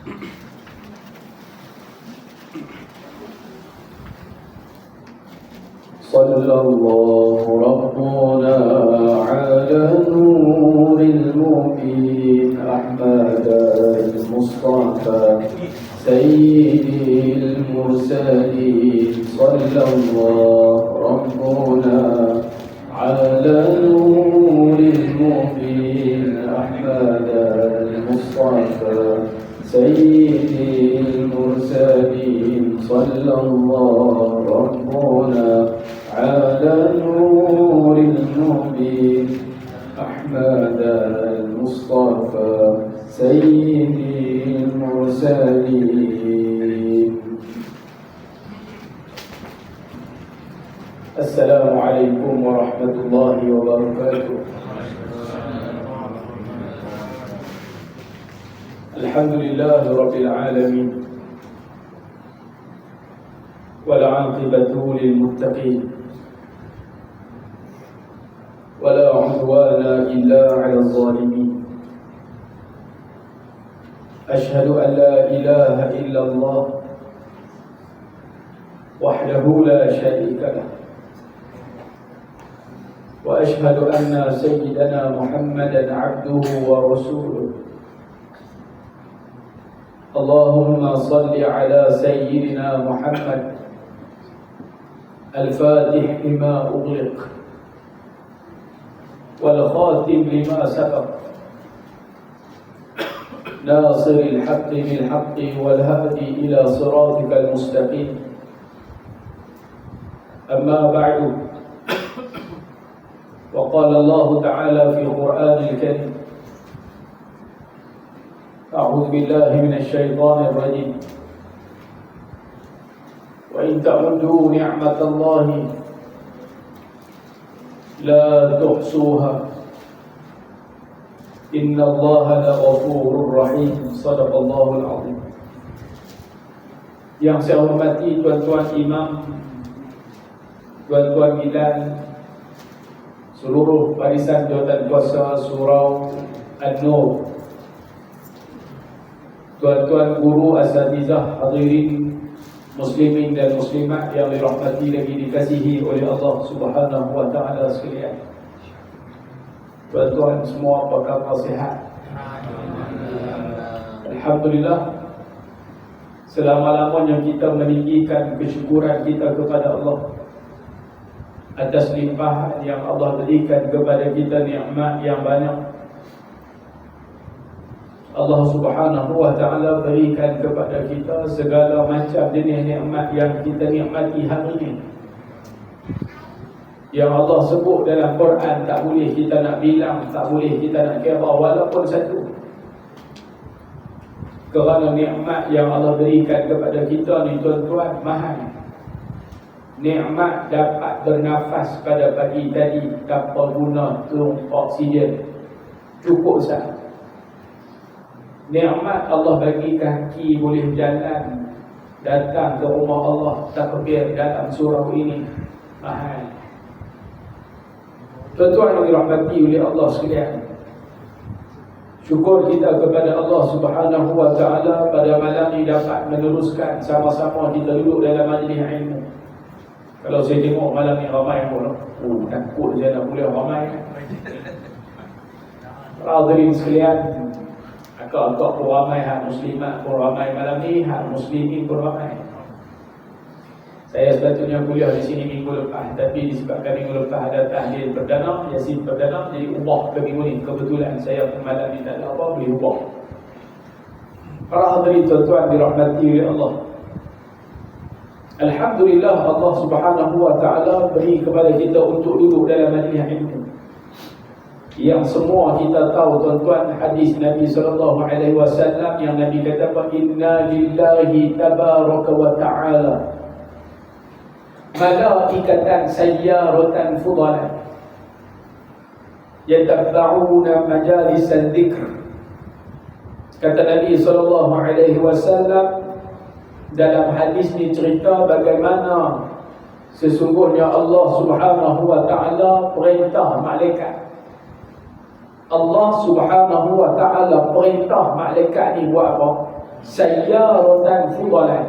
صلى الله ربنا على نور المبين أحمد المصطفى سيد المرسلين صلى الله ربنا على نور المبين أحمد المصطفى سيد المرسلين صلى الله ربنا على نور المبين أحمد المصطفى سيد المرسلين. السلام عليكم ورحمة الله وبركاته. الحمد لله رب العالمين والعاقبة للمتقين ولا عدوان إلا على الظالمين. أشهد أن لا إله إلا الله وحده لا شريك له، وأشهد أن سيدنا محمدا عبده ورسوله. اللهم صل على سيدنا محمد الفاتح لما أغلق والخاتم لما سبق ناصر الحق بالحق والهادي إلى صراطك المستقيم. أما بعد، وقال الله تعالى في القرآن الكريم: أعوذ بالله من الشيطان الرجيم، وإن تعدوا نعمة الله لا تحصوها إن الله لغفور رحيم. صدق الله العظيم. Yang saya hormati tuan-tuan imam, tuan-tuan bidan, seluruh barisan jawatan kuasa surau An-Nur, tuan-tuan guru, asatizah, hadirin muslimin dan muslimat yang dirahmati lagi dikasihi oleh Allah Subhanahu wa taala sekalian. Tuan-tuan semua apa khabar, sihat? Alhamdulillah. Selama-lamanya kita meninggikan kesyukuran kita kepada Allah atas limpahan yang Allah berikan kepada kita, nikmat yang banyak Allah Subhanahu wa taala berikan kepada kita, segala macam jenis nikmat yang kita nikmati hari ini, yang Allah sebut dalam Quran tak boleh kita nak bilang, tak boleh kita nak kira walaupun satu. Kerana nikmat yang Allah berikan kepada kita ni tuan-tuan mahal. Nikmat dapat bernafas pada pagi tadi tanpa guna tung oksigen, cukup sah. Nikmat Allah bagi kaki boleh jalan datang ke rumah Allah, takbir dalam surau ini, mahal. Tuan-tuan yang dirahmati oleh Allah sekalian, syukur kita kepada Allah Subhanahu wa taala pada malam ini dapat meneruskan sama-sama kita duduk dalam majlis ilmu. Kalau saya tengok malam ni ramai pun, takut saya nak boleh ramai. Hadirin sekalian, akak-akak pun ramai, hak muslimat pun ramai malam ni, hak muslimin pun ramai. Saya sepatutnya kuliah di sini minggu lepas, tapi disebabkan minggu lepas ada tahlil perdana, yasin perdana, jadi ubah ke minggu ni. Kebetulan saya malam ni tak ada apa, boleh ubah. Para hadirin tuan-tuan dirahmati oleh Allah, alhamdulillah Allah Subhanahu wa taala beri kepada kita untuk duduk dalam majlis ilmu. Yang semua kita tahu tuan-tuan, hadis Nabi sallallahu alaihi wasallam yang Nabi kata, inna lillahi tabaraka wa ta'ala malaikatan sayyaratan fudalan yatabba'una majalis al-dhikr. Kata Nabi sallallahu alaihi wasallam dalam hadis ni cerita bagaimana sesungguhnya Allah Subhanahu wa taala perintah malaikat. Allah Subhanahu wa taala perintah malaikat ni buat apa? sayyaratan fudalan.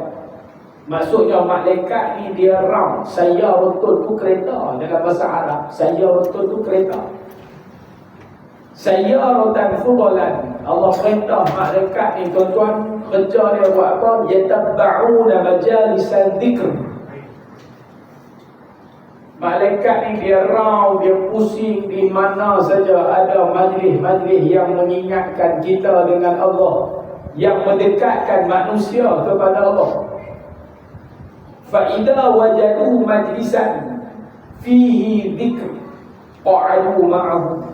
Maksudnya malaikat ni dia round. Sayyaratul tu kereta dalam bahasa Arab. Sayyaratul tu kereta. Sayyaratan fudalan. Allah perintah malaikat ni tuan-tuan, kerja dia buat apa? Yatabba'una majalisan dzikr. Malaikat ni dia round, dia pusing di mana saja ada majlis-majlis yang mengingatkan kita dengan Allah, yang mendekatkan manusia kepada Allah. Fa'idha wajadu majlisan fihi dhikr qa'adu ma'ahu.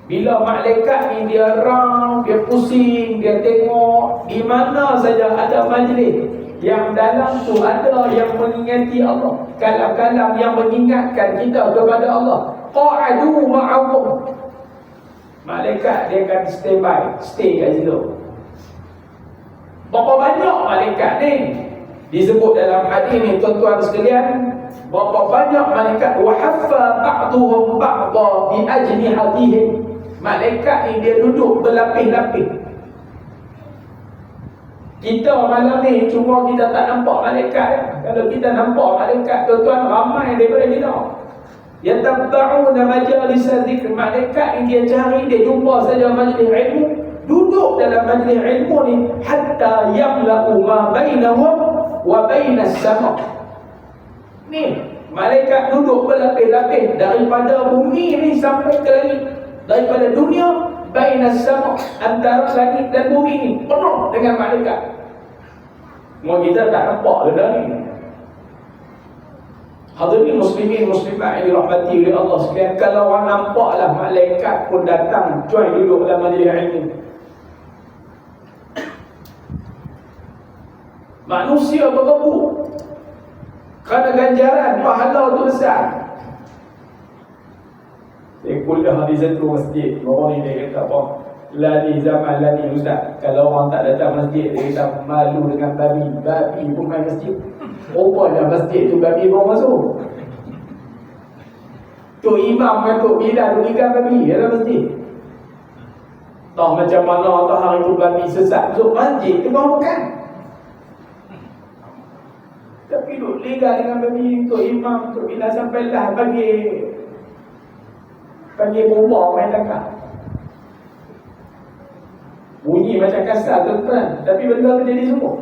Bila malaikat ni dia round, dia pusing, dia tengok di mana saja ada majlis yang dalam tu ada yang mengingati Allah, kalam-kalam yang mengingatkan kita kepada Allah, qa'adu ma'ahu. Malaikat dia akan stay kat situ. Berapa banyak malaikat ni? Disebut dalam hadis ni tuan-tuan sekalian, berapa banyak malaikat. Wa haffa ba'duhum ba'dha bi ajnihatihim. Malaikat ni dia duduk berlapis-lapis. Kita malam ni cuma kita tak nampak malaikat. Kalau kita nampak malaikat, tuan-tuan, ramai daripada kita. Yatabba'una majalis dzikr. Malaikat ni dia cari, dia jumpa saja majlis ilmu, duduk dalam majlis ilmu ni hatta yamla'u ma bainahum wa bainas sama'. Ni malaikat duduk berlapis-lapis daripada bumi ni sampai ke langit, daripada dunia bainas sama', antara langit dan bumi ni penuh dengan malaikat. Mau kita tak nampak benda ni. Hadirin muslimin muslimat yang dirahmati oleh Allah sekalian, kalau orang nampaklah malaikat pun datang cuai duduk dalam majlis ilmu. Manusia bergebuk kerana ganjaran pahala tu besar. Saya kuliah di satu masjid, orang ni dia kata apa? Lani zaman lani ustaz, kalau orang tak datang masjid dia kata malu dengan babi. Babi pun main masjid. Rupanya masjid tu babi baru masuk. Tok imam dengan Tok Bilal tu ikan babi dalam masjid. Tak macam mana tak hari tu babi sesat masuk masjid tu baru bukan. Tapi duduk legal dengan babi Tok imam, Tok Bilal sampailah bagi bomba main tangkap. Bunyi macam kasar tuan-tuan, tapi benda tu jadi semua.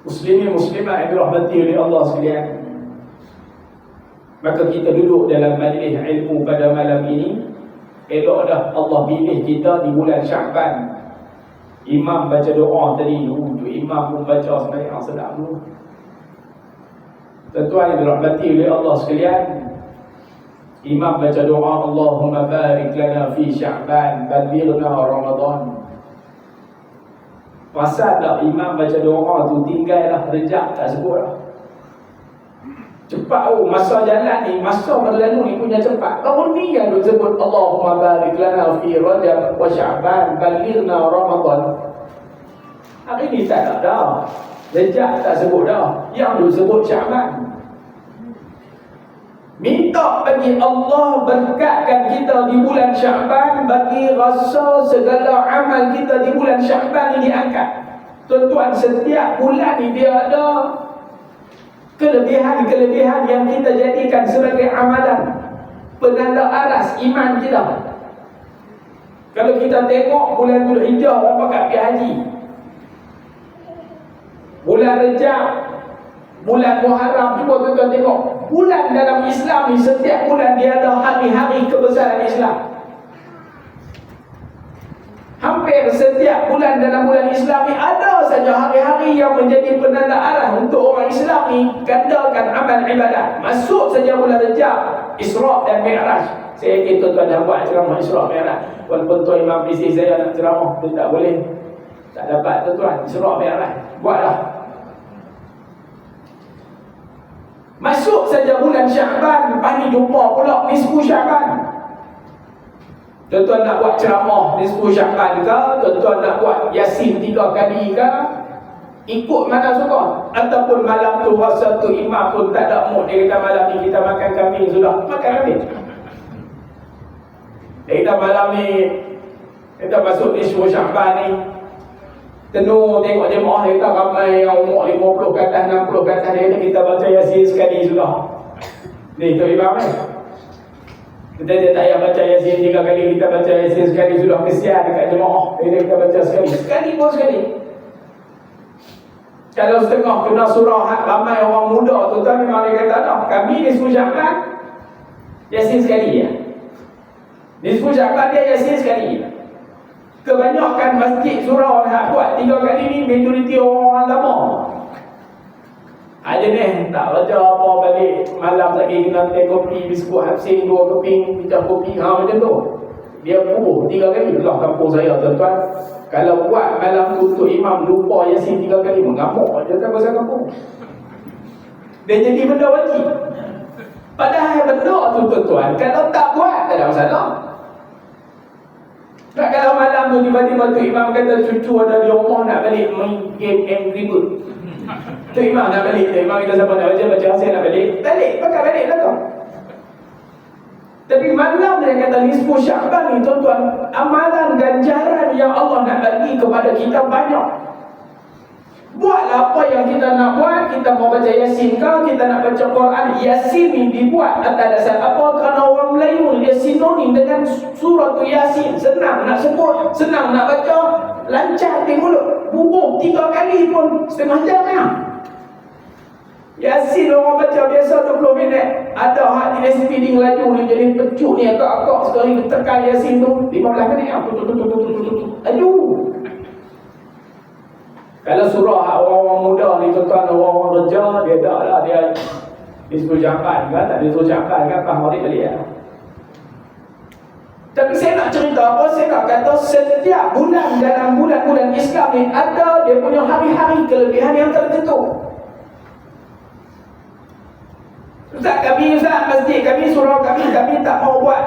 Muslimin muslimat yang dirahmati oleh Allah sekalian, maka kita duduk dalam majlis ilmu pada malam ini. Elok dah Allah pilih kita di bulan Syaban. Imam baca doa tadi, imam pun baca sembahyang sedap dulu. Tuan-tuan yang dirahmati oleh Allah sekalian, imam baca doa, Allahumma barik lana fi Sya'ban ballighna Ramadan. Pasal tak imam baca doa tu tinggal dah rejak, tak sebut dah. Cepat masa jalan ni, masa berlalu ni punya cepat. Baru ni yang duk sebut Allahumma barik lana fi Rajab wa Sya'ban ballighna Ramadan. Hari ni tak ada dah. Rejak tak sebut dah. Yang duk sebut Sya'ban. Minta bagi Allah berkatkan kita di bulan Syaban, bagi rasa segala amal kita di bulan Syaban ini diangkat. Tuan-tuan, setiap bulan ini dia ada kelebihan-kelebihan yang kita jadikan sebagai amalan penanda aras iman kita. Kalau kita tengok bulan Dzulhijjah, orang pakat pergi haji. Bulan Rejab, bulan Muharram, cuba tuan-tuan tengok. Bulan dalam Islam ni, setiap bulan dia ada hari-hari kebesaran Islam. Hampir setiap bulan dalam bulan Islam ni ada saja hari-hari yang menjadi penanda arah untuk orang Islam ni gandakan amal ibadat. Masuk saja bulan Rejab, Isra' dan Mi'raj. Saya yakin tuan-tuan dah buat ceramah Isra' Mi'raj. Walaupun tuan imam di sini saya nak ceramah, dia tak boleh. Tak dapat tuan-tuan, Isra' Mi'raj. Buatlah. Masuk saja bulan Syaban, lepas ni jumpa pula nisfu Syaban. Tuan-tuan nak buat ceramah nisfu Syaban ke, tuan-tuan nak buat Yasin 3 kali ke, ikut mana suka. Ataupun malam tu rasa tu imam pun tak ada mood, dia kata malam ni kita makan kambing sudah, makan kambing. Dia kata malam ni Kita masuk nisfu Sya'ban ni, tenung tengok jemaah kita ramai yang umur 50 ke atas, 60 ke atas, kita baca Yasin sekali sudah. Ni tu imam ni. Kita tak payah baca Yasin 3 kali, kita baca Yasin sekali sudah. Kesian dekat jemaah. Kita baca sekali. Sekali pun sekali. Kalau setengah kena surah ramai orang muda tu memang dia kata dah, kami nisfu Sya'ban Yasin sekali ya. Nisfu Sya'ban dia Yasin sekali ya. Kebanyakan masjid surau nak buat 3 kali ni majoriti orang lama. Ada ni tak baca apa balik malam lagi kena teh kopi biskut Hapsin 2 keping pecah kopi macam tu. Dia bubuh 3 kali lah kampung saya tuan-tuan. Kalau buat malam tu untuk imam lupa Yasin 3 kali mengamuk je tak pasal kampung. Dia jadi benda wajib. Padahal benda tu tuan-tuan kalau tak buat tak ada masalah. Tak kalau malam tu tiba-tiba tu imam kata cucu ada di rumah nak balik main game Angry Bird. Tu imam nak balik, tu imam kita siapa nak baca Yasin nak balik, pakai balik lah tu. Tapi malam dia kata nisfu Sya'ban ni tuan-tuan, amalan ganjaran yang Allah nak bagi kepada kita banyak. Buatlah apa yang kita nak buat. Kita mau baca Yasin ke, kita nak baca Quran. Yasin ni dibuat atas dasar apa? Kerana orang Melayu dia sinonim dengan surah tu Yasin. Senang nak sebut, senang nak baca, lancar di mulut. Bubuh 3 kali pun setengah jam ya. Yasin orang baca biasa 20 minit. Ada hak dia speeding laju ni jadi pecut ni agak-agak sekali tekan Yasin tu 15 minit. Laju. Kalau surah orang-orang muda ni tuan-tuan, orang-orang kerja, dia tak lah, dia disuruh Sya'ban kan, tak disuruh Sya'ban kan, faham balik ya. Tapi saya nak cerita apa, saya nak kata setiap bulan dalam bulan-bulan Islam ni ada dia punya hari-hari kelebihan yang tertentu. Ustaz kami, Ustaz masjid kami, surau kami tak mau buat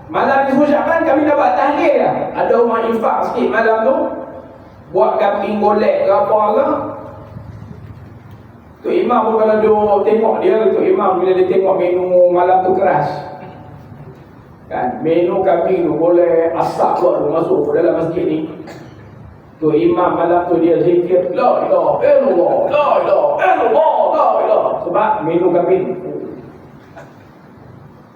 malam disuruh Sya'ban, kami dah buat tahlil lah. Ada orang infak sikit malam tu, buat kambing golek ke apa ke. Tu imam pun kalau dia tengok dia, tu imam bila dia tengok menu malam tu keras kan, menu kambing tu boleh asap keluar masuk ke dalam masjid ni. Tu imam malam tu dia zikir la ilaha illallah, la ilaha illallah, la ilaha, sebab menu kambing.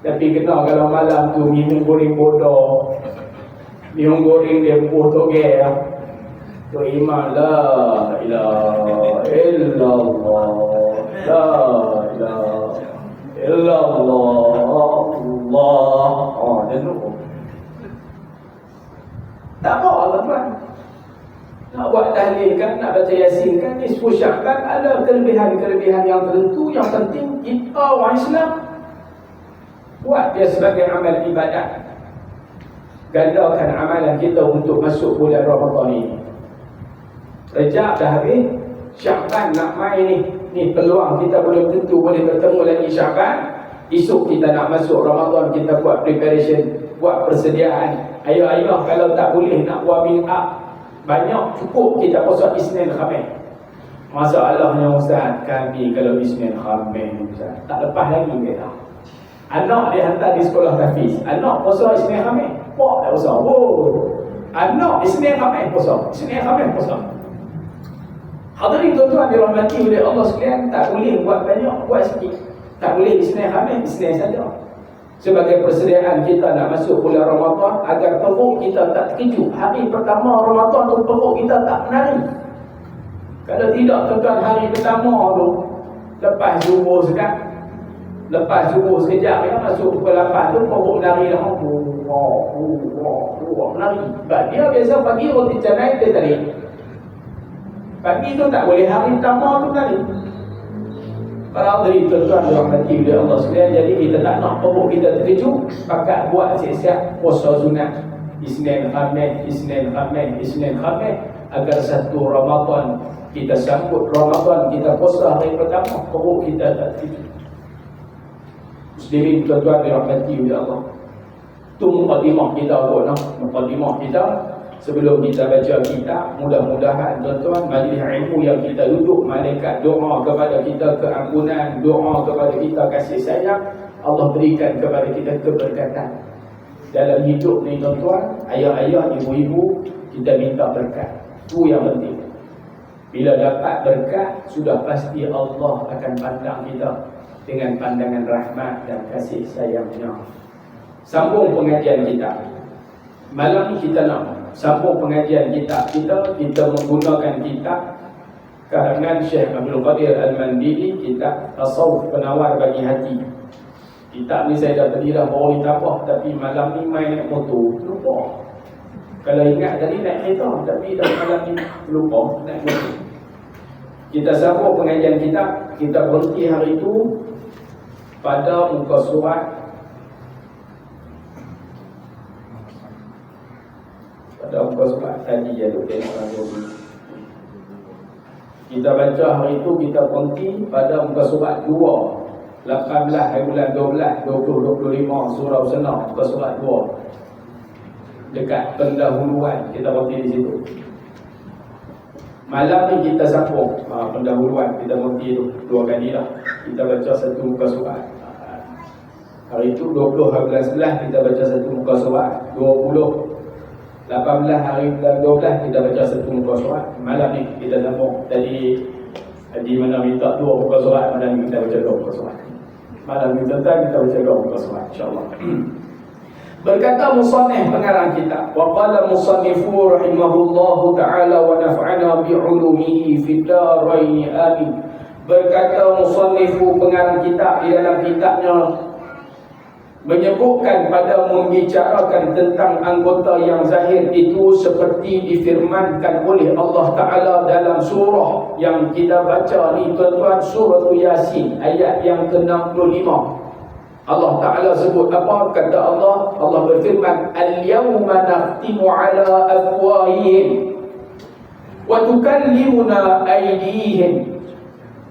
Tapi kena kalau malam tu minum goreng bodoh, minum goreng dia buah toge ya. Tu imam la ilaha illallah, la ilaha illallah, Allah. Oh, dia tu. Tak apa tuan-tuan. Nak buat tahlil kan, nak baca Yasin kan, nisfu Sya'ban ada kelebihan-kelebihan yang tertentu. Yang penting kita orang Islam buat dia sebagai amal ibadat. Gandakan amalan kita untuk masuk bulan Ramadan ini. Rejab dah habis, Sya'ban nak main ni peluang kita belum tentu boleh bertemu lagi Sya'ban. Esok kita nak masuk Ramadan, kita buat preparation, buat persediaan. Ayah-ayah kalau tak boleh nak buat make-up banyak, cukup kita puasa Isnin Khamis. Masalahnya Ustaz, kami kalau Isnin Khamis Ustaz tak lepas lagi kita. Anak dia hantar di sekolah tahfiz, anak puasa Isnin Khamis, pak tak puasa. Oh, anak Isnin Khamis puasa, Isnin Khamis puasa. Hadirin tuan-tuan dirahmati oleh Allah sekalian, tak boleh buat banyak, buat sikit. Tak boleh Isnin Khamis, Isnin saja. Sebagai persediaan kita nak masuk bulan Ramadan, agar perut kita tak terkejut. Hari pertama Ramadan tu perut kita tak menari. Kalau tidak tuan-tuan, hari pertama tu lepas subuh sekejap ya, masuk pukul 8 tu perut menari dah. Menari. Sebab dia biasa pagi roti canai dia tarik. Pagi tu tak boleh, hari pertama tu menari. Para hadirin tuan-tuan dirahmati oleh Allah sekalian, jadi kita tak nak perut kita terkejut, pakat buat siap-siap puasa sunat Isnin Khamis, agar satu Ramadan kita sambut Ramadan, kita puasa hari pertama, perut kita tak terkejut. Muslimin tuan-tuan dirahmati oleh Allah. Tu mukadimah kita buat, mukadimah kita sebelum kita baca kitab. Mudah-mudahan tuan-tuan majlis ilmu yang kita duduk, malaikat doa kepada kita keampunan, doa kepada kita kasih sayang, Allah berikan kepada kita keberkatan. dalam hidup ni tuan-tuan, ayah-ayah, ibu-ibu, kita minta berkat. Itu yang penting. Bila dapat berkat, sudah pasti Allah akan pandang kita dengan pandangan rahmat dan kasih sayangnya. Sambung pengajian kita. Malam ni kita nak sambung pengajian kita. Kita menggunakan kitab karangan Syekh Abdul Qadir Al-Mandili, kitab Tasawuf Penawar Bagi Hati. Kitab ni saya dah beli dah baru ditambah, tapi malam ni main naik motor, lupa. Kalau ingat tadi naik kereta, tapi dah malam ni lupa naik motor. Kita sambung pengajian kita berhenti hari itu pada muka surat tadi ya, tengok lagi. Kita baca hari itu, kita berhenti pada muka surat 2, 18 hari bulan 12 2025, surah Al-Senah, muka surat 2, dekat pendahuluan. Kita berhenti di situ. Malam ni kita sambung pendahuluan. Kita berhenti tu 2 kali lah. Kita baca satu muka surat. Hari itu 20 hari bulan 11 kita baca satu muka surat. 18 hari bulan 12 kita baca satu muka surat. Malam ni kita sambung. Tadi di mana minta 2 muka surat, malam ni kita baca 2 muka surat. Malam ni tentang kita baca 2 muka surat, insya-Allah. Berkata musannif pengarang kitab, wa qala musannifu rahimahullahu ta'ala wa naf'ana bi'ulumihi fid darain amin. Berkata musannifu pengarang kitab di dalam kitabnya menyebutkan pada membicarakan tentang anggota yang zahir itu seperti difirmankan oleh Allah Ta'ala dalam surah yang kita baca ni tuan-tuan, surah Yasin ayat yang ke-65. Allah Ta'ala sebut apa? Kata Allah berfirman, al-yawma nakhtimu ala afwahihim wa tukallimuna aydihim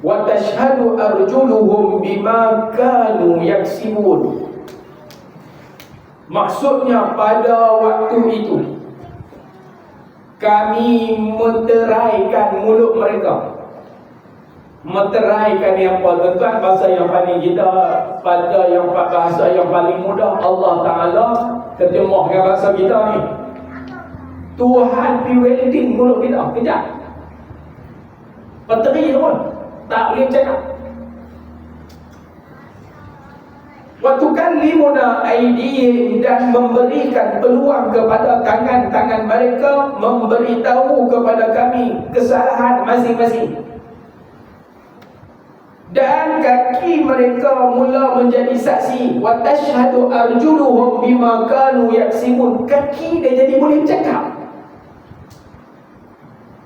wa tashhadu arjuluhum bima kanu yaksibun. Maksudnya pada waktu itu kami menteraikan mulut mereka. Menteraikan yang apa tuan-tuan? Bahasa yang paling kita, pada yang bahasa yang paling mudah Allah Ta'ala terjemahkan bahasa kita ni. Tuhan pi welding mulut kita, kejap. Peteri tu pun tak boleh cakap. Wa tukallimuna aydihim, dan memberikan peluang kepada tangan-tangan mereka memberitahu kepada kami kesalahan masing-masing. Dan kaki mereka mula menjadi saksi. Wa tashhadu arjuluhum bima kanu yaksibun. Kaki dia jadi boleh cakap.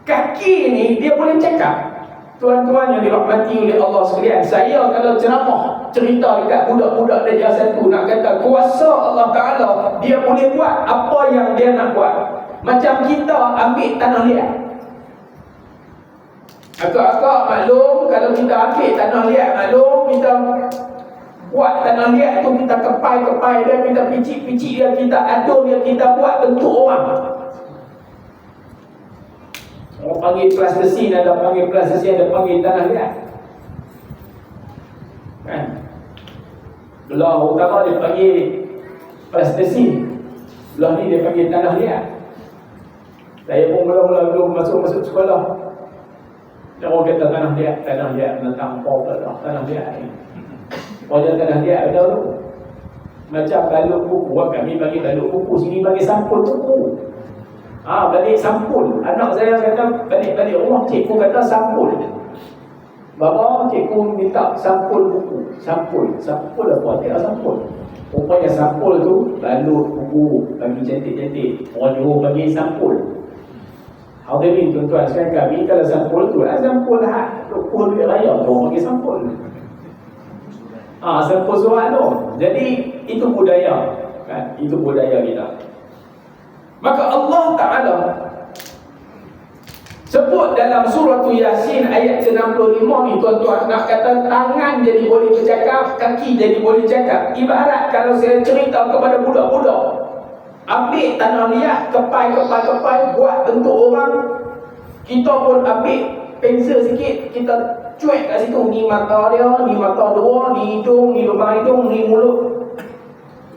Kaki ni dia boleh cakap. Tuan-tuan yang dirahmati oleh Allah sekalian, saya kalau ceramah cerita dekat budak-budak darjah 1 nak kata kuasa Allah Ta'ala, dia boleh buat apa yang dia nak buat. Macam kita ambil tanah liat. Agak-agak maklum, kalau kita ambil tanah liat maklum, kita buat tanah liat tu, kita kepai-kepai dia, kita picik-picik dia, kita adun dia, kita buat bentuk orang. Orang panggil plastisi, ada panggil plastisi, ada panggil tanah liat. Kan? Belah utama dia panggil plastisi, belah ni dia panggil tanah liat. Saya pun mula-mula belum masuk sekolah, dan orang kata tanah liat menentang pau tak dah, tanah liat ni. Orang tanah liat ada tu. Macam balut buku, kami bagi balut buku, sini bagi sampul buku. Balik sampul. Anak saya kata balik rumah, cikgu kata sampul. Bapa, cikgu minta sampul buku. Sampul apa? Tidak sampul. Rupanya sampul tu balut buku, bagi cantik-cantik. Orang Johor bagi sampul. Hadirin tuan-tuan sekalian, kami kalau sampul tu sampul hak rukuh duit raya tu orang panggil sampul. Sampul surat tu. Jadi itu budaya, kan? Itu budaya kita. Maka Allah Ta'ala sebut dalam surah Yasin ayat ke-65 ni tuan-tuan, nak kata tangan jadi boleh bercakap, kaki jadi boleh cakap. Ibarat kalau saya cerita kepada budak-budak, ambil tanah liat, kepai, buat bentuk orang. Kita pun ambil pensel sikit, kita cuek kat situ. Ni mata dia, ni mata dua, ni hidung, ni lubang hidung, ni mulut.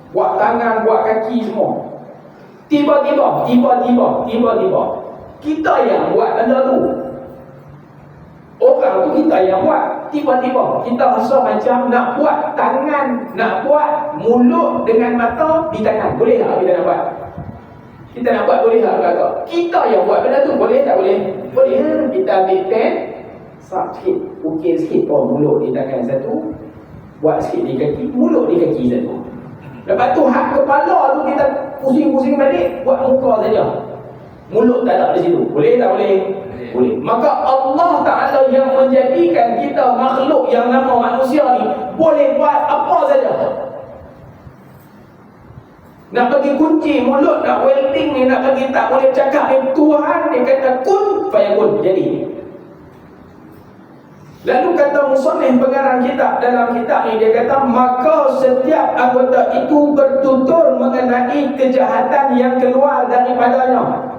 buat tangan, buat kaki semua. Tiba-tiba kita yang buat benda tu. Orang tu kita yang buat. Tiba-tiba kita rasa macam nak buat tangan, nak buat mulut dengan mata di tangan. Boleh tak kita nak buat? Kita nak buat boleh tak? Kita yang buat benda tu boleh tak boleh? Boleh. Kita ambil pen, sap sikit, ukir sikit mulut di tangan satu, buat sikit di kaki, mulut di kaki satu. Lepas tu hak kepala tu kita pusing-pusing balik, buat muka saja. Mulut tak ada di situ. Boleh tak boleh? Boleh. Maka Allah Ta'ala yang menjadikan kita makhluk yang nama manusia ni boleh buat apa saja. Nak bagi kunci mulut, nak welding ni, nak bagi tak boleh cakap ni, Tuhan dia kata kun fayakun, jadi. Lalu kata musannif pengarang kitab dalam kitab ni, dia kata maka setiap anggota itu bertutur mengenai kejahatan yang keluar daripadanya.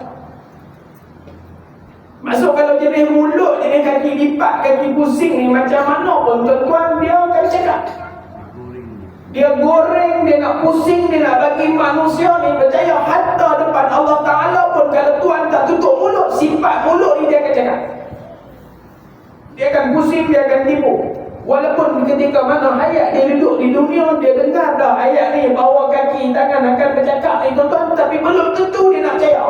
Maksud kalau jenis mulut, jenis kaki lipat, kaki pusing ni macam mana pun tuan-tuan dia akan cakap. Dia goreng, dia nak pusing, dia nak bagi manusia ni percaya hatta depan Allah Ta'ala pun kalau Tuhan tak tutup mulut, sifat mulut ni dia akan cakap. Dia akan pusing, dia akan tipu. Walaupun ketika mana hayat dia duduk di dunia, dia dengar dah ayat ni, bawa kaki, tangan akan bercakap ni tuan-tuan, tapi belum tentu dia nak percaya.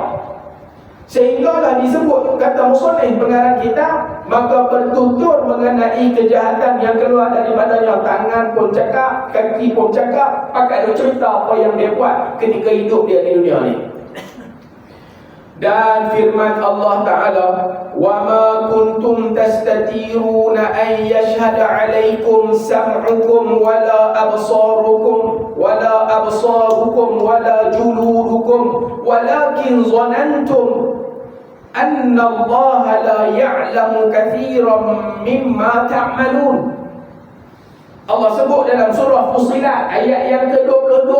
Sehinggalah disebut kata musannif pengarang kitab, maka bertutur mengenai kejahatan yang keluar daripadanya. Tangan pun cakap, kaki pun cakap, pakai dia cerita apa yang dia buat ketika hidup dia di dunia ni. Dan firman Allah Ta'ala, وَمَا كُنْتُمْ تَسْتَتِيرُونَ أَنْ يَشْهَدَ عَلَيْكُمْ سَمْعُكُمْ وَلَا أَبْصَارُكُمْ وَلَا جُلُودُكُمْ وَلَكِنْ ظَنَنْتُمْ أَنَّ اللَّهَ لَا يَعْلَمُ كَثِيرًا مِمَّا تَعْمَلُونَ. Allah sebut dalam surah Fussilat ayat yang ke-22.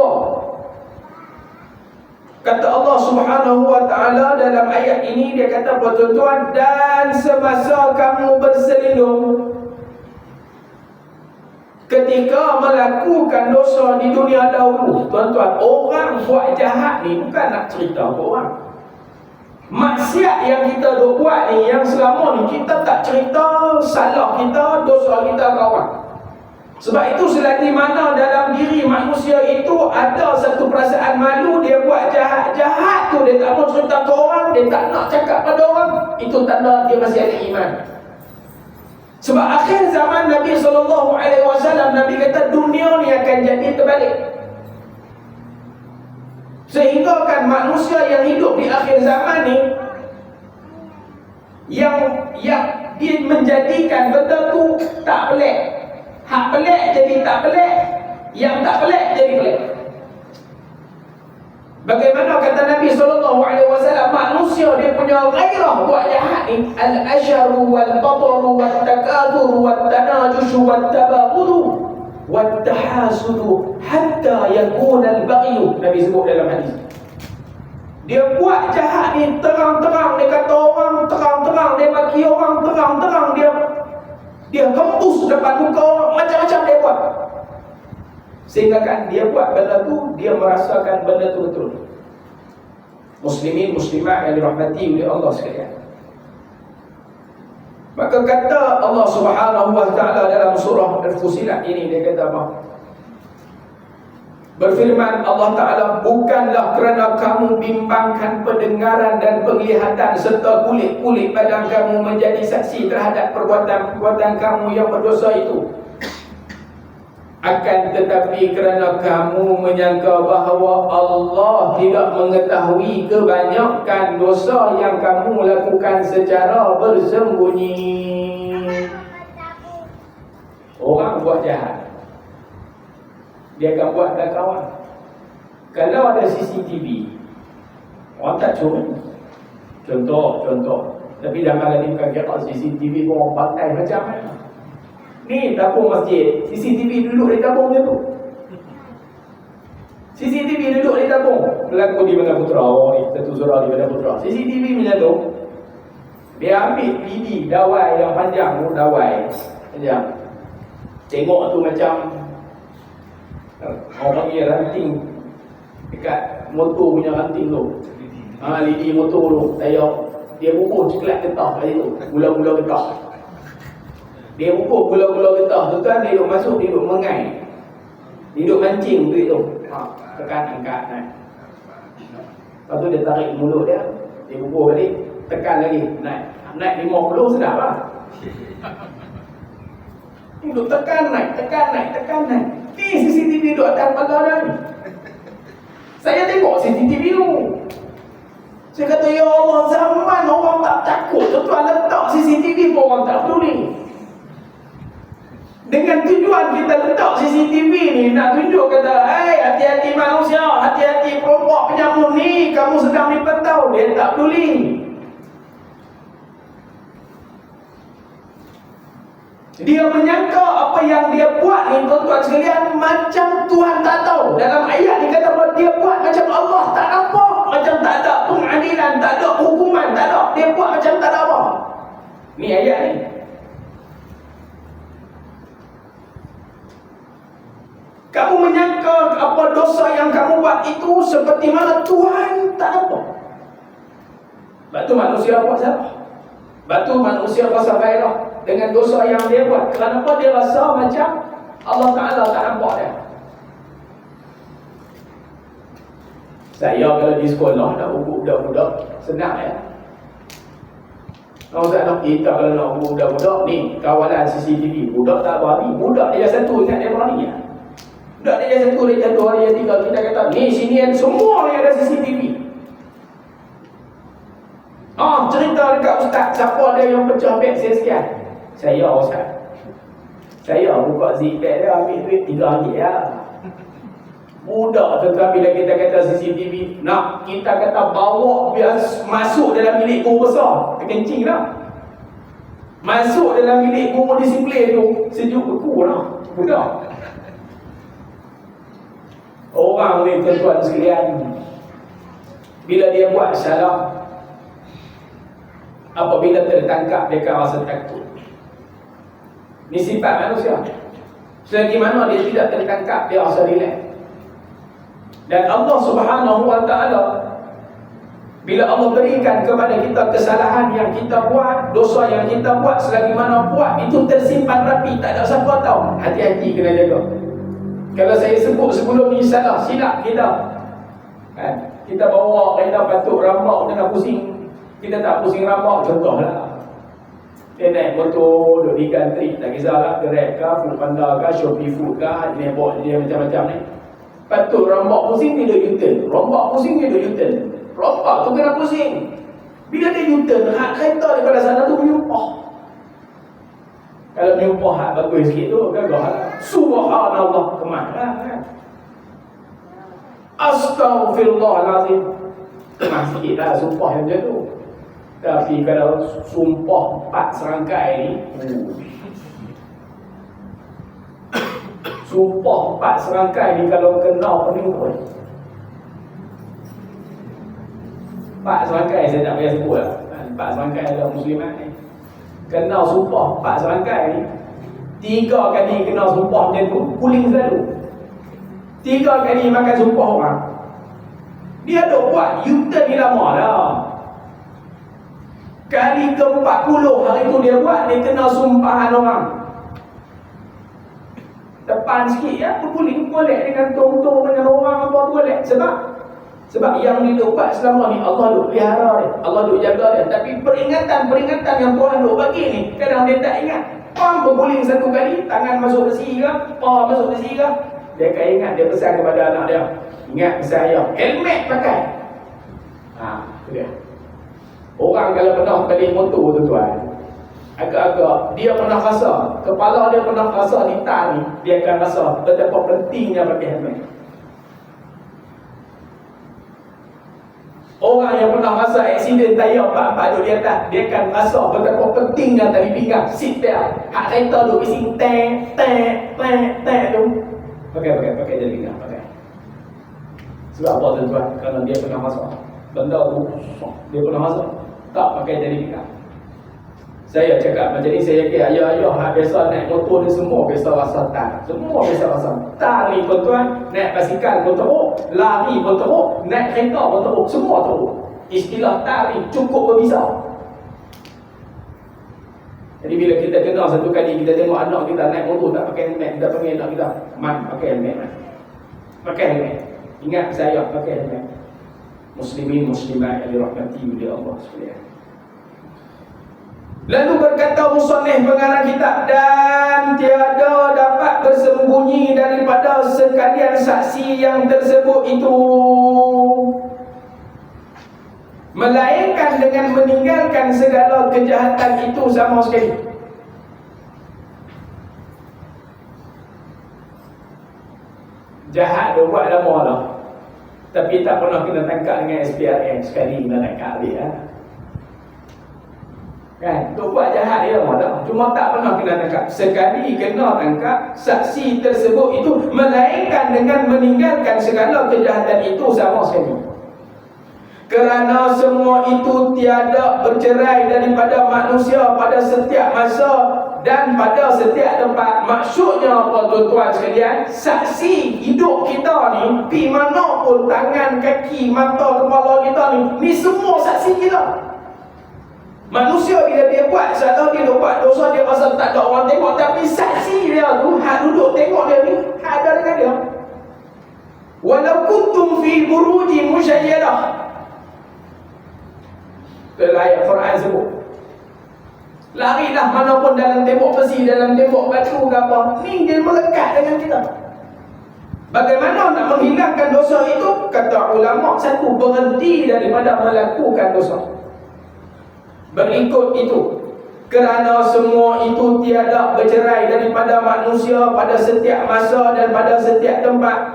Kata Allah Subhanahu wa Ta'ala dalam ayat ini, dia kata tuan-tuan, dan semasa kamu berselindung ketika melakukan dosa di dunia dahulu, tuan-tuan, orang buat jahat ni bukan nak cerita ke orang. Maksiat yang kita duk buat ni, yang selama ni kita tak cerita salah kita, dosa kita ke orang. Sebab itu selagi mana dalam diri manusia itu ada satu perasaan malu, dia buat jahat-jahat tu, dia tak mau cerita ke orang, dia tak nak cakap pada orang, itu tanda dia masih ada iman. Sebab akhir zaman Nabi SAW, Nabi kata dunia ni akan jadi terbalik. Sehingga kan manusia yang hidup di akhir zaman ni, yang dia menjadikan benda tu tak pelik. Hak pelik jadi tak pelik, yang tak pelik jadi pelik. Bagaimana kata Nabi SAW, manusia dia punya gairah buat jahat ni, al-asharu wal-bataru wal-takathur wal-tanajushu wal-tabaghuru wal-tahasudu hatta yakuna al-baghyu. Nabi sebut dalam hadis. Dia buat jahat ni terang-terang, dia kata orang terang-terang, dia bagi orang terang-terang, dia hembus depan muka orang, macam-macam dia buat. Sehingga kan dia buat benda tu, dia merasakan benda tu betul. Muslimin, muslimat yang dirahmati oleh Allah sekalian. Maka kata Allah Subhanahu wa Ta'ala dalam surah Al-Fussilat ini, dia kata apa? Berfirman Allah Ta'ala, bukanlah kerana kamu bimbangkan pendengaran dan penglihatan serta kulit-kulit badan kamu menjadi saksi terhadap perbuatan-perbuatan kamu yang berdosa itu. Akan tetapi kerana kamu menyangka bahawa Allah tidak mengetahui kebanyakan dosa yang kamu lakukan secara bersembunyi. Orang buat jahat, dia akan buat kat kawan. Kalau ada CCTV, orang tak curi. Contoh. Tapi jangan lagi bukan kira CCTV pun orang pakai macam mana. Ni tabung masjid, CCTV duduk di tabung dia tu. CCTV duduk di tabung. Berlaku di Bandar Putra, satu surah di Bandar Putra. CCTV macam tu, dia ambil PD dawai yang panjang tu, dawai panjang. Tengok tu macam orang panggil ranting dekat motor punya ranting tu. Lidi motor tu, tayar dia pupuk ceklat getah kat situ, gula-gula getah. Dia pupuk gula-gula getah tu kan, dia duduk masuk, dia duduk mengai. Dia duduk mancing duit tu. Tekan, angkat, naik. Lepas tu dia tarik mulut dia, dia pupuk balik, tekan lagi, naik. Naik 50 sedap lah. Dia duduk tekan naik. Ni CCTV duduk atas kepala dia ni. Saya tengok CCTV tu. Saya kata, ya Allah, zaman orang tak takut, tuan letak CCTV pun orang tak peduli. Dengan tujuan kita letak CCTV ni, nak tunjuk kata, hati-hati manusia, hati-hati perompak penyamun ni, kamu sedang dipantau. Dia tak peduli. Dia menyangka apa yang dia buat ni, tuan-tuan sekalian, macam Tuhan tak tahu. Dalam ayat ni kata bahawa dia buat macam Allah tak nampak, macam tak ada pengadilan, tak ada hukuman, tak ada. Dia buat macam tak ada apa. Ni ayat ni. Kamu menyangka apa dosa yang kamu buat itu seperti mana Tuhan tak nampak. Sebab tu manusia buat salah. Sebab tu manusia rasa gairah dengan dosa yang dia buat. Kenapa dia rasa macam Allah Ta'ala tak nampak dia? Saya kalau di sekolah nak ukur budak-budak, senang ya. Ustaz nak kita kalau nak ukur budak-budak ni, kawalan CCTV, budak tak berani. Budak dia satu ingat dia berani ya. Budak dia satu, dia jatuh hari yang tiga, kita kata, ni sini yang semua yang ada CCTV. Cerita dekat ustaz, siapa ada yang pecah beg saya sekian? Saya ustaz. Saya buka zipbag dia, ambil duit 3 ringgit ya. Budak tu bila kita kata CCTV, nak kita kata bawa biar masuk dalam bilik guru besar, terkencing dah. Masuk dalam bilik guru disiplin tu, sejuk beku lah. Budak. Orang ni tuan-tuan sekalian, bila dia buat salah, apabila tertangkap, dia akan rasa takut. Ini sifat manusia. Selagi mana dia tidak tertangkap, dia rasa relax. Dan Allah Subhanahu Wa Taala, bila Allah berikan kepada kita kesalahan yang kita buat, dosa yang kita buat, selagi mana buat itu tersimpan rapi, tak ada siapa tahu. Hati-hati kena jaga. Kalau saya sebut sebelum ni salah, silap kita. Kan? Kita bawa kereta batuk rambut kena pusing. Kita tak pusing rambut, contohlah. Dia naik motor, duduk di country, tak kisahlah, Grab ke, Foodpanda ke, Shopee Food ke, dia bawa dia macam-macam ni. Batuk rambut pusing, dia duduk U-turn. Rambut pusing, dia duduk U-turn. Rambut tu kena pusing. Bila dia U-turn, hak kereta daripada sana tu menyumpah. Kalau menyumpah hak bagus sikit tu, gagah lah. Subhanallah, kemah lah kan. Astaghfirullahalazim. Kemah sikit lah sumpah yang macam tu. Tapi kalau sumpah 4 serangkai ni, sumpah 4 serangkai ni kalau kena pening pun 4 serangkai saya tak payah sebut lah. 4 serangkai ada muslimat ni. Kena sumpah 4 serangkai ni, 3 kali kena sumpah macam tu, puling selalu. 3 kali makan sumpah orang. Dia duk buat U-turn ni lama dah. Kali ke-40 hari tu dia buat, dia kena sumpahan orang. Depan sikit ya, berguling boleh dengan tong-tong dengan orang apa boleh. Sebab yang dia buat selama ni Allah duk pelihara dia, Allah duk jaga dia. Tapi peringatan yang Tuhan duk bagi ni, kadang dia tak ingat. Orang berguling satu kali, tangan masuk besi ke, paha masuk besi ke, dia akan ingat, dia pesan kepada anak dia, ingat pesan ayah, helmet pakai. Itu dia. Orang kalau pernah balik motor tu tuan, agak-agak dia pernah rasa, kepala dia pernah rasa litar ni, dia akan rasa betapa pentingnya pakai helmet. Orang yang pernah rasa aksiden tayar 4-4 duduk di atas, dia akan rasa betapa pentingnya tali pinggang, seat belt. Hak kereta duduk bising tek tu. Pakai tali pinggang, pakai. Sebab apa tuan-tuan? Kerana dia pernah rasa benda tu, dia pernah rasa tak pakai tali pinggang. Saya cakap macam ni, saya yakin ayah-ayah biasa naik motor ni semua biasa rasa tar. Semua biasa rasa tar ni tuan-tuan. Naik basikal pun teruk, lari pun teruk, naik kereta pun teruk, semua teruk. Istilah tar ni cukup berbisa. Jadi bila kita kenal satu kali, kita tengok anak kita naik motor tak pakai helmet, kita panggil anak kita, "Man, pakai helmet, man. Pakai helmet." Ingat saya pakai helmet. Muslimin muslimat yang dirahmati oleh Allah sekalian. Lalu berkata musannif pengarang kitab, dan tiada dapat bersembunyi daripada sekalian saksi yang tersebut itu, melainkan dengan meninggalkan segala kejahatan itu sama sekali. Jahat dia buat lama lah, tapi tak pernah kena tangkap dengan SPRM. Sekali kena tangkap dia kan, tu buat jahat dia lama dah, cuma tak pernah kena tangkap. Sekali kena tangkap, saksi tersebut itu melainkan dengan meninggalkan segala kejahatan itu sama sekali. Kerana semua itu tiada bercerai daripada manusia pada setiap masa dan pada setiap tempat. Maksudnya apa tuan-tuan sekalian? Saksi hidup kita ni, pi mana pun, tangan, kaki, mata, kepala kita ni semua saksi kita. Manusia bila dia buat salah, dia buat dosa, dia rasa tak ada orang tengok, tapi saksi dia tu hak duduk tengok dia ni hak ada dengan dia. Walau kuntum fi burujin musyayyadah, dalam ayat Quran sebut, larilah mana pun dalam tembok besi, dalam tembok batu ke apa, ni dia melekat dengan kita. Bagaimana nak menghilangkan dosa itu? Kata ulama, satu, berhenti daripada melakukan dosa. Berikut itu, kerana semua itu tiada bercerai daripada manusia pada setiap masa dan pada setiap tempat,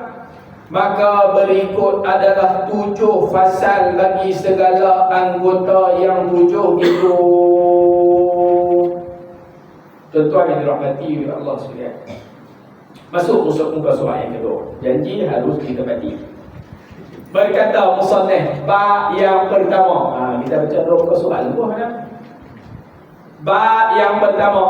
maka berikut adalah 7 fasal bagi segala anggota yang 7 itu. Tuan-tuan yang dirahmati oleh Allah sekalian, masuk muka surat yang kedua. Janji harus ditepati. Berkata musannif, bab yang pertama. Kita baca dua muka surat dulu kan? Bab yang pertama.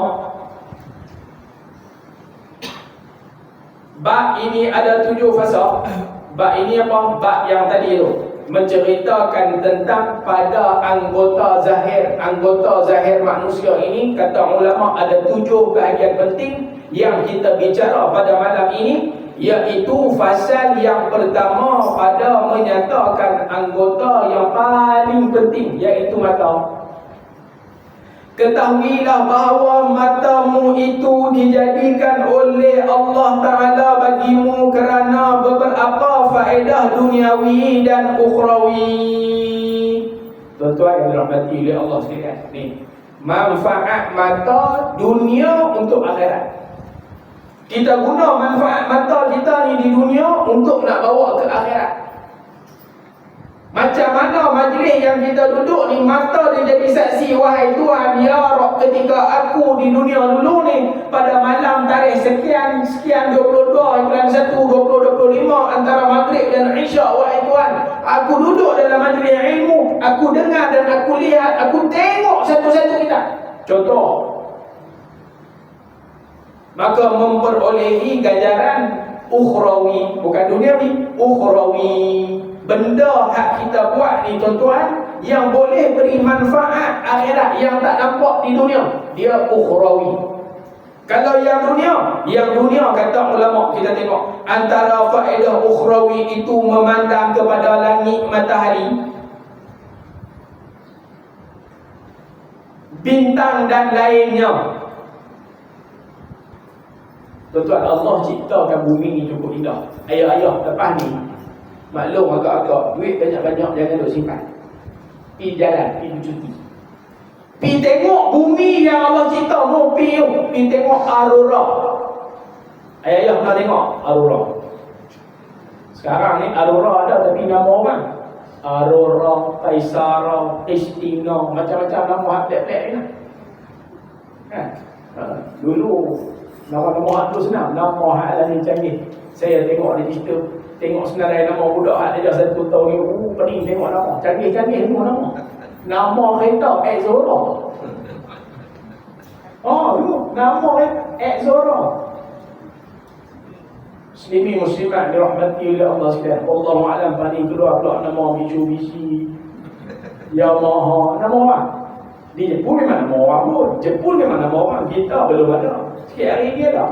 Bab ini ada 7 fasa. Bab ini apa? Bab yang tadi tu menceritakan tentang pada anggota zahir. Anggota zahir manusia ini, kata ulama, ada 7 bahagian penting yang kita bicara pada malam ini, iaitu fasal yang pertama pada menyatakan anggota yang paling penting, iaitu mata. Ketahuilah bahawa matamu itu dijadikan oleh Allah Ta'ala bagimu kerana beberapa faedah duniawi dan ukhrawi. Tuan-tuan yang dirahmati oleh Allah sekalian, ni manfaat mata dunia untuk akhirat. Kita guna manfaat mata kita ni di dunia untuk nak bawa ke akhirat. Macam mana majlis yang kita duduk ni, mata dia jadi saksi, wahai Tuhan, ya Rabb, ketika aku di dunia dulu ni, pada malam tarikh sekian 22/1 2025 antara maghrib dan isyak, wahai Tuhan, aku duduk dalam majlis ilmu, aku dengar dan aku lihat, aku tengok satu-satu kita. Contoh, maka memperolehi ganjaran ukhrawi, bukan duniawi, ukhrawi. Benda hak kita buat ni tuan-tuan, yang boleh beri manfaat akhirat yang tak nampak di dunia, dia ukhrawi. Kalau yang dunia kata ulama, kita tengok antara faedah ukhrawi itu memandang kepada langit matahari, bintang dan lainnya. Tuan-tuan, Allah ciptakan bumi ni cukup indah. Ayah-ayah lepas ni maklum agak-agak, duit banyak-banyak jangan duk simpan. Pergi jalan, pergi cuti, pergi tengok bumi yang Allah cipta. Pergi tengok aurora. Ayah-ayah pernah tengok aurora? Sekarang ni aurora ada tapi nama orang. Aurora, Kaisara, Kristina, macam-macam nama hak pelik-pelik ni kan? Dulu nama-nama hak tu senang, nama hak lain canggih. Saya tengok register, tengok senarai nama budak hak dia 1 tahun ni, pening tengok nama, canggih-canggih semua nama. Nama kereta Exora. tu nama Zora. Muslimin muslimat dirahmati oleh Allah sekalian. Wallahu a'lam, paling keluar pula nama Mitsubishi, Yamaha, nama orang. Di Jepun memang nama orang pun. Jepun memang nama orang. Kita belum ada. Sikit hari dia dah.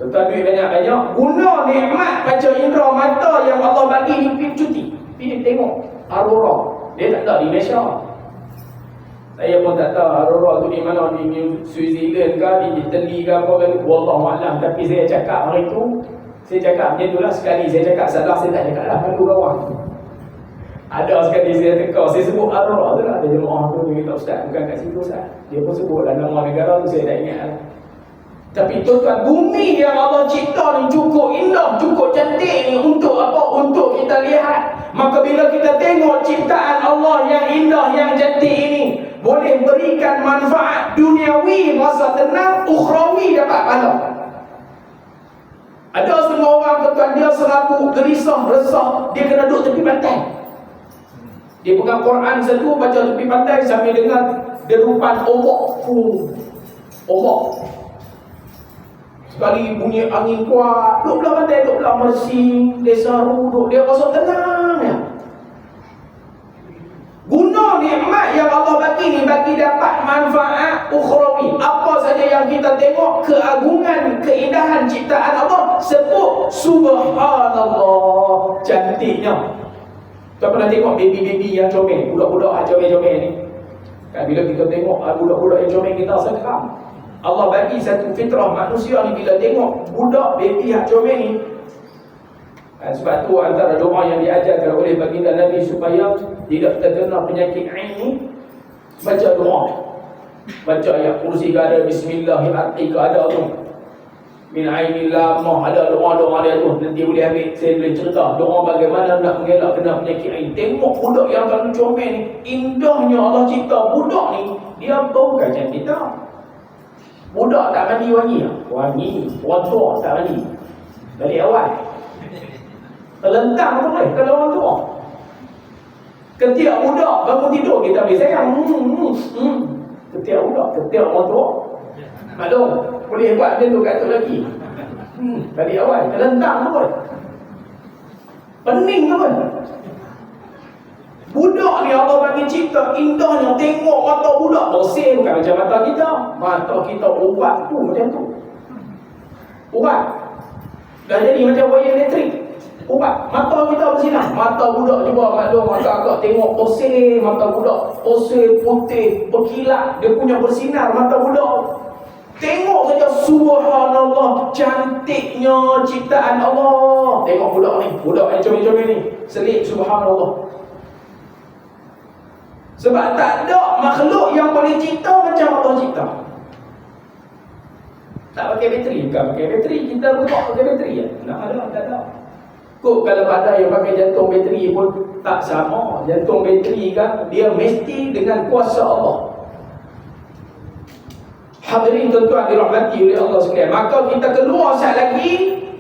Tuan duit banyak-banyak. Guna nikmat baca indera mata yang Allah bagi ni, pergi cuti. Pergi tengok Aurora. Dia tak tahu di Malaysia. Saya pun tak tahu Aurora tu di mana, di New Zealand ke, di Italy ke apa ke, wallahualam. Tapi saya cakap hari tu, saya cakap macam tu lah. Sekali saya cakap salah, saya tak cakap lah, malu kawan. Ada sekali saya teka, saya sebut Aurora tu lah. Dia jemaah tu, dia kata ustaz, bukan kat situ ustaz. Dia pun sebut lah nama negara tu, saya tak ingat lah. Tapi tuan-tuan, bumi yang Allah cipta ni cukup indah, cukup cantik ni untuk apa? Untuk kita lihat. Maka bila kita tengok ciptaan Allah yang indah, yang cantik ini, boleh berikan manfaat duniawi, masa tenang, ukhrawi dapat pahala. Ada setengah orang tuan-tuan, dia selalu gerisah, resah, dia kena duduk tepi pantai. Dia pegang Quran satu, baca tepi pantai sambil dengar derupan ombak. Ombak. Sekali bunyi angin kuat, duduk belah pantai, duduk belah mersing, desa duduk, dia rasa tenang ya. Guna nikmat yang Allah bagi ni bagi dapat manfaat ukhrawi. Apa saja yang kita tengok, keagungan, keindahan ciptaan Allah, sebut subhanallah, cantiknya. Kita pernah tengok baby-baby yang comel, budak-budak yang comel-comel ni kan, bila kita tengok budak-budak yang comel, kita seram. Allah bagi satu fitrah manusia ni, bila tengok budak baby yang comel ni, sebab tu antara doa yang diajarkan oleh baginda Nabi supaya tidak terkena penyakit ain ni, baca doa, baca ayat kursi ke ada, bismillahirrahmanirrahim ke ada tu, min ainillah, ada doa-doa dia tu. Nanti boleh ambil, saya boleh cerita doa bagaimana nak mengelak kena penyakit ain. Tengok budak yang kalau comel ni, indahnya Allah cipta budak ni, dia bukan macam kita. Budak tak mandi wangi lah. Wangi, orang tua tak mandi balik awal, terlentang tu boleh kalau orang tua. Ketiak budak bangun tidur, kita boleh sayang. Ketiak budak, ketiak orang tua maklum, boleh buat dia tu kat tu lagi. Balik awal, terlentang tu boleh, pening tu boleh. Budak ni Allah bagi cipta indahnya. Tengok mata budak bersih, bukan macam mata kita. Mata kita ubat tu macam tu, ubat dah jadi macam wayar elektrik. Ubat mata kita bersinar. Mata budak cuba maklum, mata agak tengok bersih, mata budak bersih, putih, berkilat, dia punya bersinar mata budak. Tengok saja subhanallah, cantiknya ciptaan Allah. Tengok budak ni, budak yang comel-comel ni, selit subhanallah. Sebab tak ada makhluk yang boleh cipta macam Allah cipta. Tak pakai bateri, bukan pakai bateri. Kita buat pakai bateri ya? Nak ada, tak ada. Kok kalau ada yang pakai jantung bateri pun tak sama. Jantung bateri kan, dia mesti dengan kuasa Allah. Hadirin tuan-tuan dirahmati oleh Allah sekalian. Maka kita keluar sekali lagi,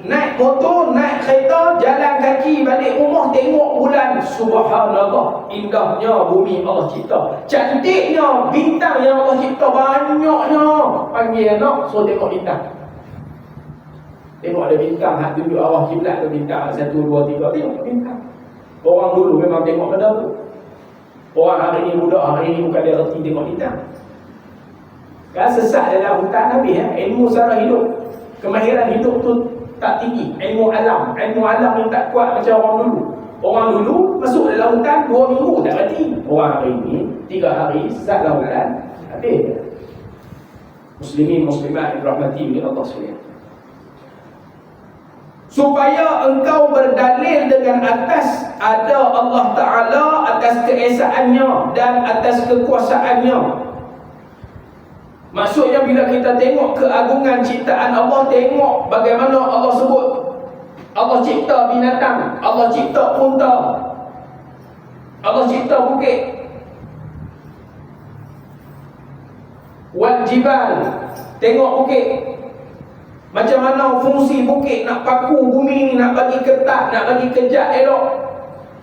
naik motor, naik kereta, jalan kaki balik rumah, tengok bulan. Subhanallah, indahnya bumi Allah cipta, cantiknya bintang yang Allah cipta, banyaknya. Panggil anak, so tengok bintang. Tengok ada bintang, hak tunjuk arah kiblat tu bintang 1, 2, 3, tengok bintang. Orang dulu memang tengok benda tu. Orang hari ni, budak hari ni bukan dia reti tengok bintang. Kan sesat dalam hutan habis ya. Ilmu sara hidup, kemahiran hidup tu tak tinggi. Ilmu alam yang tak kuat macam orang dulu. Orang dulu masuk dalam hutan 2 minggu tak mati. Orang hari ni 3 hari sesat dalam hutan habis. Muslimin muslimat dirahmati oleh Allah sekalian. Supaya engkau berdalil dengan atas ada Allah Ta'ala, atas keesaannya dan atas kekuasaannya. Maksudnya bila kita tengok keagungan ciptaan Allah, tengok bagaimana Allah sebut, Allah cipta binatang, Allah cipta unta, Allah cipta bukit, wal jibal, tengok bukit. Macam mana fungsi bukit nak paku bumi ni, nak bagi ketat, nak bagi kejat elok.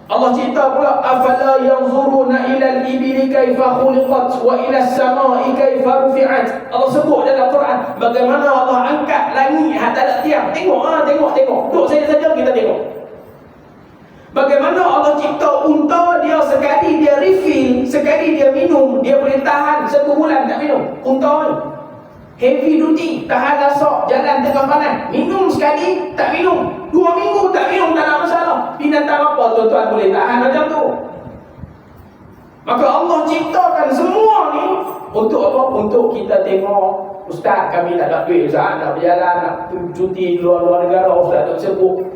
Allah cerita pula, afala yanzuruna ila al-ibili kaifa khuliqat wa ila as-samai kaifa rufi'at. Allah sebut dalam Quran bagaimana Allah angkat langit tak ada tiang. Tengok tengok. Duduk saya saja kita tengok. Bagaimana Allah cipta unta, dia sekali dia refill, sekali dia minum, dia boleh tahan 1 bulan tak minum. Unta ni heavy duty, tahan lasak, jalan tengah panas, minum sekali tak minum, 2 minggu tak minum, tak ada masalah. Binatang apa tuan-tuan boleh tahan macam tu? Maka Allah ciptakan semua ni untuk apa? Untuk kita tengok. Ustaz, kami tak ada duit, Ustaz, nak berjalan, nak cuti luar negara, Ustaz tak sebut.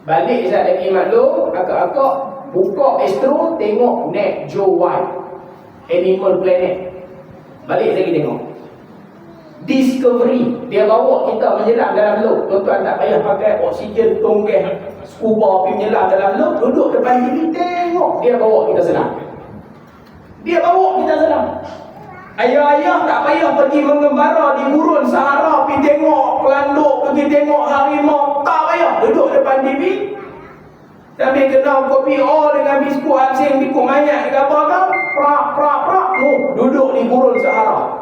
Balik Ustaz lagi maklum, akak-akak buka Astro, tengok Net Geo White, Animal Planet. Balik lagi tengok Discovery, dia bawa kita menyelam dalam laut. Tuan-tuan tak payah pakai oksigen, tonggeng, scuba pergi menyelam dalam laut. Duduk depan TV, tengok, dia bawa kita selam. Dia bawa kita selam. Ayah-ayah tak payah pergi mengembara di gurun Sahara, pergi tengok pelanduk, pergi tengok harimau. Tak payah, duduk depan TV sambil kena kopi dengan biskut asing, biskut manyak ke apa prak. Duduk di gurun Sahara.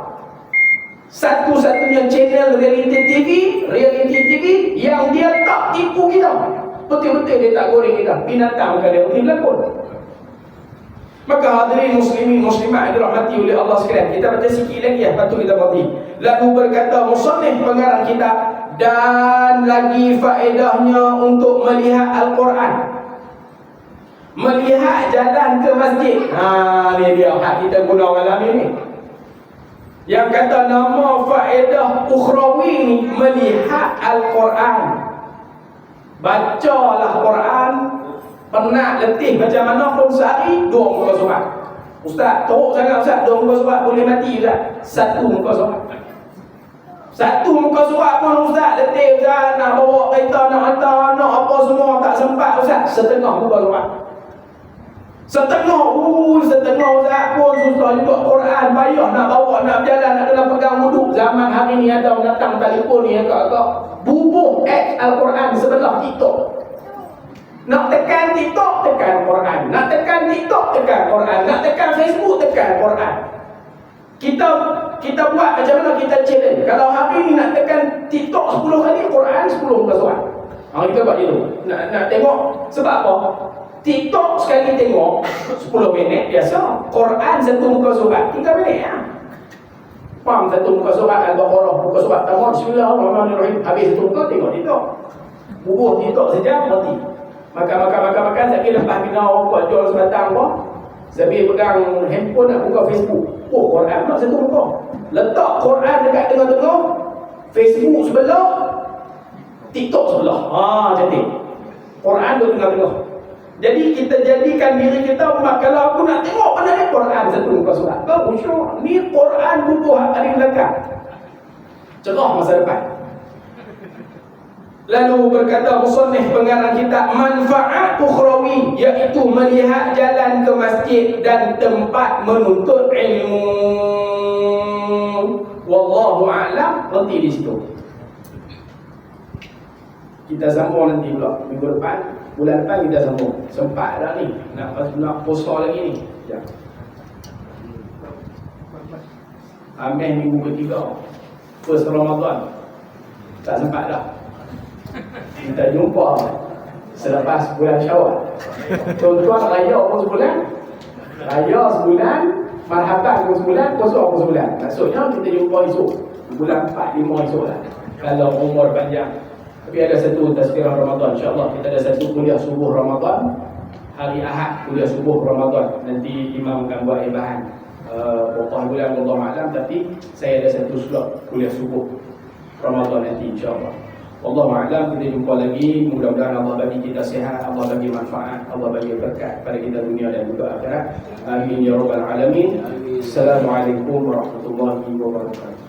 Satu-satunya channel reality TV yang dia tak tipu kita. Betul-betul dia tak goreng kita. Binatang bukan dia mungkin berlakon. Maka hadirin muslimin muslimat yang dirahmati oleh Allah sekalian, kita baca sikit lagi ya, patut kita berhenti. Lalu berkata musannif pengarang kita, dan lagi faedahnya untuk melihat Al-Quran, melihat jalan ke masjid. Ni dia hak kita guna malam ini. Yang kata nama faedah ukhrawi ni, melihat Al-Quran. Bacalah Quran, penat letih macam mana pun sehari 2 muka surat. Ustaz, teruk sangat Ustaz, 2 muka surat boleh mati Ustaz. 1 muka surat. 1 muka surat pun Ustaz letih Ustaz, nak bawa kereta, nak hantar, nak apa semua tak sempat Ustaz. 1/2 muka surat. 1/2 Ustaz pun susah juga. Quran payah nak bawa, nak berjalan, nak kena pegang wuduk. Zaman hari ni ada datang telefon ni agak-agak bubuh Al-Quran sebelah TikTok. Nak tekan TikTok, tekan Quran. Nak tekan TikTok, tekan Quran. Nak tekan Facebook, tekan Quran. Kita buat macam mana, kita challenge. Kalau hari ni nak tekan TikTok 10 kali, Quran 10 muka surat. Kita buat gitu. Nak tengok. Sebab apa? TikTok sekali tengok 10 minit biasa. Quran 1 muka surat 3 minit ya. Faham 1 muka surat Al-Baqarah, muka surat pertama Bismillahirrahmanirrahim. Habis 1 muka tengok TikTok. Bubuh TikTok saja mati. Makan sakit lepas kena buat jual sebatang apa. Sambil pegang handphone nak buka Facebook. Quran pula 1 muka. Letak Quran dekat tengah-tengah, Facebook sebelah, TikTok sebelah. Cantik. Quran tu tengah-tengah. Jadi kita jadikan diri kita, kalau aku nak tengok mana ni Quran 1 muka surat. Bagus syok. Ni Quran bubuh hari belakang. Cerah masa depan. Lalu berkata musannif pengarang kita, manfaat ukhrawi, iaitu melihat jalan ke masjid dan tempat menuntut ilmu. Wallahu a'lam. Nanti di situ. Kita sambung nanti pula minggu depan, bulan depan kita sambung. Sempat dah ni nak post lagi ni. Ya. Ambil minggu ketiga, first Ramadan. Tak sempat dah. Kita jumpa selepas bulan Syawal. Tuan-tuan raya pun sebulan, raya sebulan, marhaban pun sebulan, kosong pun sebulan. Maksudnya kita jumpa esok, bulan 4, 5 esok lah, kalau umur panjang. Tapi ada satu tazkirah Ramadan, insyaAllah. Kita ada satu kuliah subuh Ramadan, hari Ahad kuliah subuh Ramadan. Nanti imam akan buat ibahan berapa bulan Allah Ma'alam. Tapi saya ada satu slot kuliah subuh Ramadan nanti insyaAllah. Allah Ma'alam. Kita jumpa lagi. Mudah-mudahan Allah bagi kita sihat, Allah bagi manfaat, Allah bagi berkat pada kita dunia dan juga akhirat. Amin ya rabbal alamin. Assalamualaikum warahmatullahi wabarakatuh.